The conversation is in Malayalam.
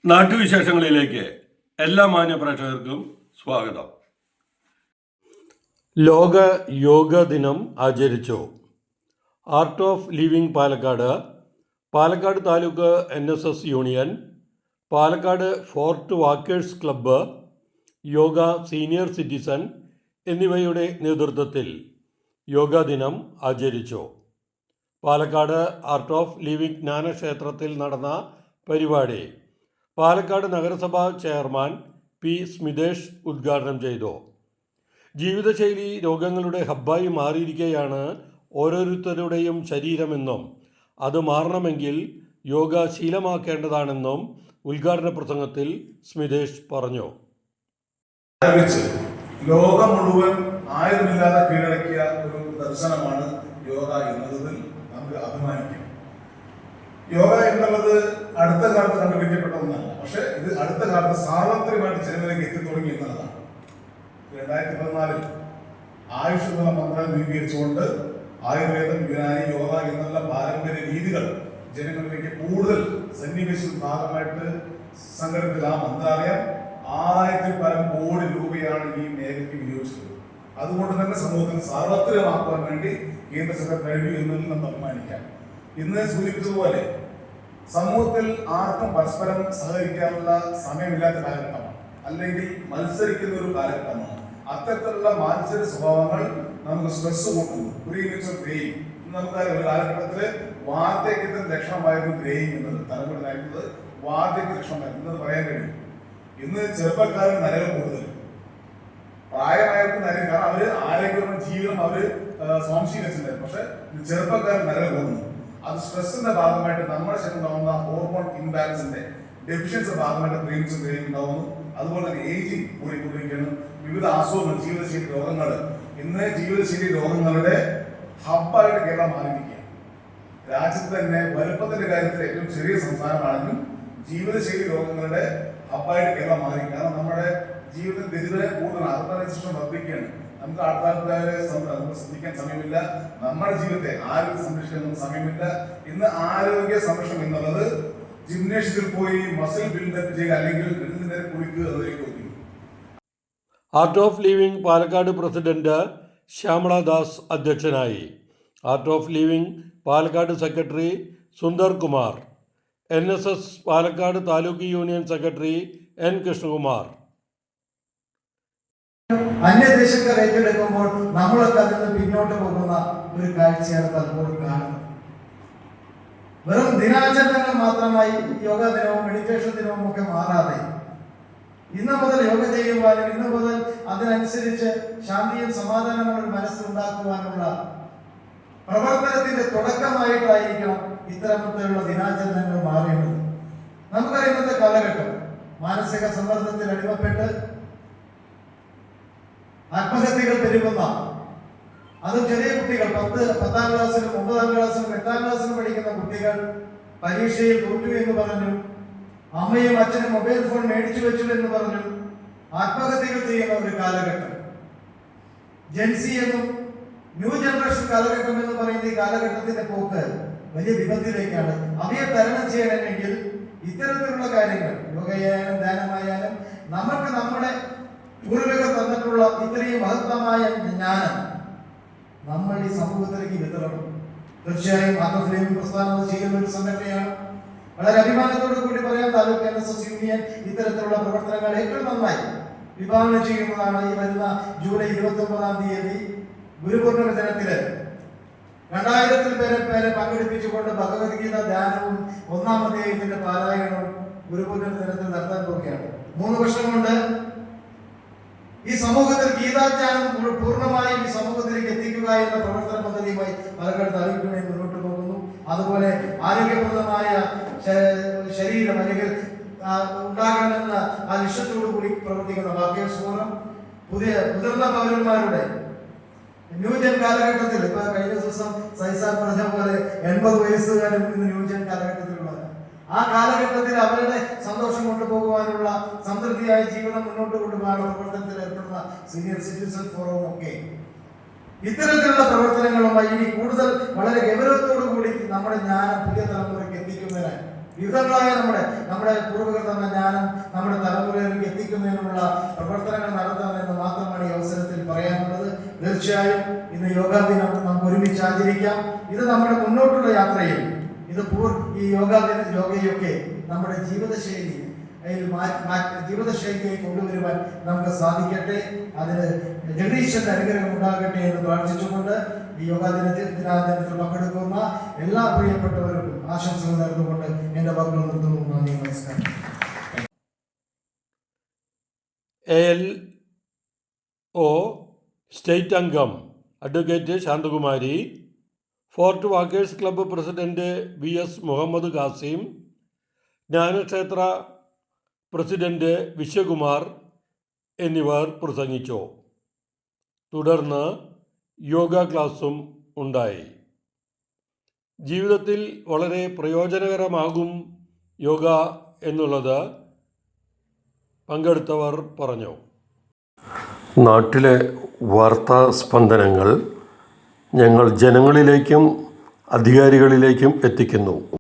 നാട്ടുവിശേഷങ്ങളിലേക്ക് എല്ലാ മാന്യപ്രേക്ഷകർക്കും സ്വാഗതം. ലോക യോഗ ദിനം ആചരിച്ചു. Art of living Palakkad taluk NSS union, Palakkad fort walkers club, yoga senior citizen എന്നിവയുടെ നേതൃത്വത്തിൽ യോഗാ ദിനം ആചരിച്ചു. പാലക്കാട് ആർട്ട് ഓഫ് ലിവിംഗ് ജ്ഞാനക്ഷേത്രത്തിൽ നടന്ന പരിപാടി പാലക്കാട് നഗരസഭാ ചെയർമാൻ P. സ്മിതേഷ് ഉദ്ഘാടനം ചെയ്തു. ജീവിതശൈലി രോഗങ്ങളുടെ ഹബ്ബായി മാറിയിരിക്കുകയാണ് ഓരോരുത്തരുടെയും ശരീരമെന്നും അത് മാറണമെങ്കിൽ യോഗ ശീലമാക്കേണ്ടതാണെന്നും ഉദ്ഘാടന പ്രസംഗത്തിൽ സ്മിതേഷ് പറഞ്ഞു. ലോകം മുഴുവൻ ആയുധമില്ലാതെ കീഴടക്കിയ ഒരു ദർശനമാണ് യോഗ എന്നുള്ളതിൽ നമുക്ക് അഭിമാനിക്കാം. യോഗ എന്നുള്ളത് അടുത്ത കാലത്ത് കണ്ടുപിടിക്കപ്പെട്ട ഒന്നല്ല, പക്ഷെ ഇത് അടുത്ത കാലത്ത് സാർവത്രികമായിട്ട് ജനങ്ങളിലേക്ക് എത്തിത്തുടങ്ങി എന്നുള്ളതാണ്. 2014 ആയുഷ് എന്നുള്ള മന്ത്രാലയം രൂപീകരിച്ചുകൊണ്ട് ആയുർവേദം, യുനാനി, യോഗ എന്നുള്ള പാരമ്പര്യ രീതികൾ ജനങ്ങളിലേക്ക് കൂടുതൽ സന്നിവേശിക്കുന്ന ഭാഗമായിട്ട് സംഘടിപ്പിച്ച ആ മന്ത്രാലയം 6000-ൽ പരം കോടി രൂപയാണ് ഈ മേഖലയ്ക്ക് വിനിയോഗിച്ചത്. അതുകൊണ്ട് തന്നെ സമൂഹത്തിൽ സാർവത്രികമാക്കുവാൻ വേണ്ടി കേന്ദ്ര സർക്കാർ കഴിഞ്ഞു എന്നതിൽ നമ്മൾ അഭിമാനിക്കാം. ഇന്ന് സൂചിപ്പിച്ചതുപോലെ സമൂഹത്തിൽ ആർക്കും പരസ്പരം സഹകരിക്കാനുള്ള സമയമില്ലാത്ത കാലഘട്ടമാണ്, അല്ലെങ്കിൽ മത്സരിക്കുന്ന ഒരു കാലഘട്ടമാണ്. അത്തരത്തിലുള്ള മാനസിക സ്വഭാവങ്ങൾ നമുക്ക് സ്ട്രെസ് കൂട്ടുന്നു. ഗ്രേയിങ് നമുക്കറിയാം, ഒരു കാലഘട്ടത്തില് വാർദ്ധക്യത്തിന്റെ ലക്ഷണമായിരുന്നു ഗ്രേയിങ് എന്നത്, തലമുറനായിരുന്നത് വാർദ്ധക്യ ലക്ഷണമായിരുന്നു എന്നത് പറയാൻ കഴിയും. ഇന്ന് ചെറുപ്പക്കാരൻ നരകം കൂടുതൽ, പ്രായമായവർക്ക് നരകം, കാരണം അവര് ആരോഗ്യവും ജീവിതം അവര് സ്വാംശീകരിച്ചിട്ടുണ്ടായിരുന്നു. പക്ഷെ ചെറുപ്പക്കാരൻ നരകം കൂടുന്നു. അത് സ്ട്രെസ്സിന്റെ ഭാഗമായിട്ട് നമ്മുടെ ശരീരം ഉണ്ടാകുന്ന ഹോർമോൺ ഇംബാലൻസിന്റെ ഡെഫിഷ്യൻസിന്റെ ഭാഗമായിട്ട് ബ്രെയിൻസും ഉണ്ടാകുന്നു. അതുപോലെ തന്നെ ഏജിങ് കൂടിക്കൊണ്ടിരിക്കുന്നു. വിവിധ അസുഖങ്ങൾ, ജീവിതശൈലി രോഗങ്ങൾ. ഇന്ന് ജീവിതശൈലി രോഗങ്ങളുടെ ഹബ്ബായിട്ട് കേരളം മാറിയിരിക്കുക. രാജ്യത്ത് തന്നെ വലുപ്പത്തിന്റെ കാര്യത്തിൽ ഏറ്റവും ചെറിയ സംസ്ഥാനമാണെങ്കിലും ജീവിതശൈലി രോഗങ്ങളുടെ ഹബ്ബായിട്ട് കേരളം മാറി. കാരണം നമ്മുടെ ജീവിതത്തിൽ ദരിദ്രത കൂടുതൽ, അർബനൈസേഷൻ വർദ്ധിക്കുകയാണ്. നമുക്ക് ആൾക്കാരെ ശ്രദ്ധിക്കാൻ സമയമില്ല. നമ്മുടെ ജീവിതത്തെ ആരോഗ്യ സംരക്ഷിക്കാൻ നമുക്ക് സമയമില്ല. ഇന്ന് ആരോഗ്യ സംരക്ഷണം എന്നുള്ളത് ജിംനേഷ്യത്തിൽ പോയി മസിൽ ബിൽഡപ്പ് ചെയ്യുക, അല്ലെങ്കിൽ 2 നേരം കുളിക്കുക എന്നതിലേക്ക് ഒതുങ്ങി. Art of living Palakkad president Shyamaladas അധ്യക്ഷനായി. Art of living Palakkad secretary Sundar Kumar, NSS Palakkad taluk union secretary N. Krishnakumar. അന്യദേശക്കാർ ഏറ്റെടുക്കുമ്പോൾ നമ്മളൊക്കെ അതിൽ നിന്ന് പിന്നോട്ട് പോകുന്ന ഒരു കാഴ്ചയാണ് പലപ്പോഴും കാണുന്നത്. വെറും ദിനാചരണങ്ങൾ മാത്രമായി യോഗാ ദിനവും മെഡിറ്റേഷൻ ദിനവും ഒക്കെ മാറാതെ ഇന്ന് മുതൽ യോഗ ചെയ്യുവാനും ഇന്ന് മുതൽ അതിനനുസരിച്ച് ശാന്തിയും സമാധാനമുള്ള ഒരു മനസ്സുണ്ടാക്കുവാനുള്ള പ്രവർത്തനത്തിന്റെ തുടക്കമായിട്ടായിരിക്കണം ഇത്തരത്തിലുള്ള ദിനാചരണങ്ങൾ മാറേണ്ടത്. നമുക്കറിയാം, ഇന്നത്തെ കാലഘട്ടം മാനസിക സമ്മർദ്ദത്തിൽ അടിമപ്പെട്ട് ആത്മഹത്യകൾ പെരുകുന്ന, അതും ചെറിയ കുട്ടികൾ, 10ാം ക്ലാസ്സിലും 9ാം ക്ലാസ്സിലും 8ാം ക്ലാസ്സിലും പഠിക്കുന്ന കുട്ടികൾ പരീക്ഷയിൽ തോറ്റു എന്ന് പറഞ്ഞു, അമ്മയും അച്ഛനും മൊബൈൽ ഫോൺ മേടിച്ചു വെച്ചു എന്ന് പറഞ്ഞു ആത്മഹത്യകൾ ചെയ്യുന്ന ഒരു കാലഘട്ടം. ജെൻസി എന്നും ന്യൂ ജനറേഷൻ കാലഘട്ടം എന്ന് പറയുന്ന ഈ കാലഘട്ടത്തിന്റെ പോക്ക് വലിയ വിപത്തിലേക്കാണ്. അവയെ തരണം ചെയ്യണമെങ്കിൽ ഇത്തരത്തിലുള്ള കാര്യങ്ങൾ, യോഗയായാലും ധ്യാനമായാലും, നമുക്ക് നമ്മുടെ പൂർവികർ തന്നിട്ടുള്ള ഇത്രയും മഹത്തമായ ജ്ഞാനം നമ്മൾ ഈ സമൂഹത്തിലേക്ക് വിതരണം. തീർച്ചയായും ആർട്ട് ഓഫ് ലിവിംഗ് പ്രസ്ഥാനം ചെയ്യുന്ന ഒരു സംഘടനയാണ്. വളരെ അഭിമാനത്തോടു കൂടി പറയാം, താലൂക്ക് NSS യൂണിയൻ ഇത്തരത്തിലുള്ള പ്രവർത്തനങ്ങൾ ഏറ്റവും നന്നായി വിഭാവനം ചെയ്യുന്നതാണ്. ഈ വരുന്ന ജൂലൈ 29-ാം തീയതി ഗുരുപൂർണിമ ദിനത്തില് 2000-ൽ പേരെ പങ്കെടുപ്പിച്ചുകൊണ്ട് ഭഗവത്ഗീത ധ്യാനവും 1-ാം അധ്യായത്തിന്റെ പാരായണവും ഗുരുപൂർണിമ ദിനത്തിൽ നടത്താൻ പോവുകയാണ്. 3 വർഷം കൊണ്ട് ഈ സമൂഹത്തിൽ ഗീതാജ്ഞാനം പൂർണ്ണമായും ഈ സമൂഹത്തിലേക്ക് എത്തിക്കുക എന്ന പ്രവർത്തന പദ്ധതിയുമായി പാലക്കാട് താലൂക്ക് യൂണിയൻ മുന്നോട്ട് പോകുന്നു. അതുപോലെ ആരോഗ്യപ്രദമായ ശരീരം അല്ലെങ്കിൽ ഉണ്ടാകണമെന്ന ആ ലക്ഷ്യത്തോടു കൂടി പ്രവർത്തിക്കുന്ന വാക്കേഴ്സ് ഫോറം, മുതിർന്ന പൗരന്മാരുടെ ന്യൂജൻ കാലഘട്ടത്തിൽ, ഇപ്പൊ കഴിഞ്ഞ ദിവസം സൈസാർ പറഞ്ഞ പോലെ 80 വയസ്സുകാരും ഇന്ന് ന്യൂജൻ കാലഘട്ടത്തിലുള്ളവരാണ്. ആ കാലഘട്ടത്തിൽ അവരുടെ സന്തോഷം കൊണ്ടുപോകുവാനുള്ള സംതൃപ്തിയായ ജീവിതം മുന്നോട്ട് കൊണ്ടുപോകാനുള്ള പ്രവർത്തനത്തിൽ ഏർപ്പെടുന്ന സീനിയർ സിറ്റിസൺ ഫോറവും ഒക്കെ ഇത്തരത്തിലുള്ള പ്രവർത്തനങ്ങളുമായി ഇനി കൂടുതൽ വളരെ ഗൗരവത്തോടു കൂടി നമ്മുടെ ജ്ഞാനം പുതിയ തലമുറയ്ക്ക് എത്തിക്കുന്നതിന് വിവിധങ്ങളായ നമ്മുടെ പൂർവികർ തന്ന ജ്ഞാനം നമ്മുടെ തലമുറയിലേക്ക് എത്തിക്കുന്നതിനുള്ള പ്രവർത്തനങ്ങൾ നടത്തണമെന്ന് മാത്രമാണ് ഈ അവസരത്തിൽ പറയാനുള്ളത്. തീർച്ചയായും ഇന്ന് യോഗാ ദിനം നമുക്ക് ഒരുമിച്ച് ആചരിക്കാം. ഇത് നമ്മുടെ മുന്നോട്ടുള്ള യാത്രയിൽ ഈ യോഗയൊക്കെ നമ്മുടെ ജീവിതശൈലിയെ കൊണ്ടുവരുവാൻ നമുക്ക് സാധിക്കട്ടെ. അതിന് ജഗദീശ്വരന്റെ അനുഗ്രഹം ഉണ്ടാകട്ടെ എന്ന് പ്രാർത്ഥിച്ചുകൊണ്ട് ഈ യോഗാ ദിനാചരണത്തിൽ പങ്കെടുക്കുന്ന എല്ലാ പ്രിയപ്പെട്ടവർക്കും ആശംസകൾ നേർന്നുകൊണ്ട് എന്റെ വാക്കുകൾ നിർത്തുന്നു. നന്ദി, നമസ്കാരം. ALO സ്റ്റേറ്റ് അംഗം advocate Shanthakumari, fort walkers club president VS Muhammad Khasim, Jnanakshetra president Viswakumar എന്നിവർ പ്രസംഗിച്ചു. തുടർന്ന് യോഗ ക്ലാസും ഉണ്ടായി. ജീവിതത്തിൽ വളരെ പ്രയോജനകരമാകും യോഗ എന്നുള്ളത് പങ്കെടുത്തവർ പറഞ്ഞു. നാട്ടിലെ വാർത്താ സ്പന്ദനങ്ങൾ ഞങ്ങൾ ജനങ്ങളിലേക്കും അധികാരികളിലേക്കും എത്തിക്കുന്നു.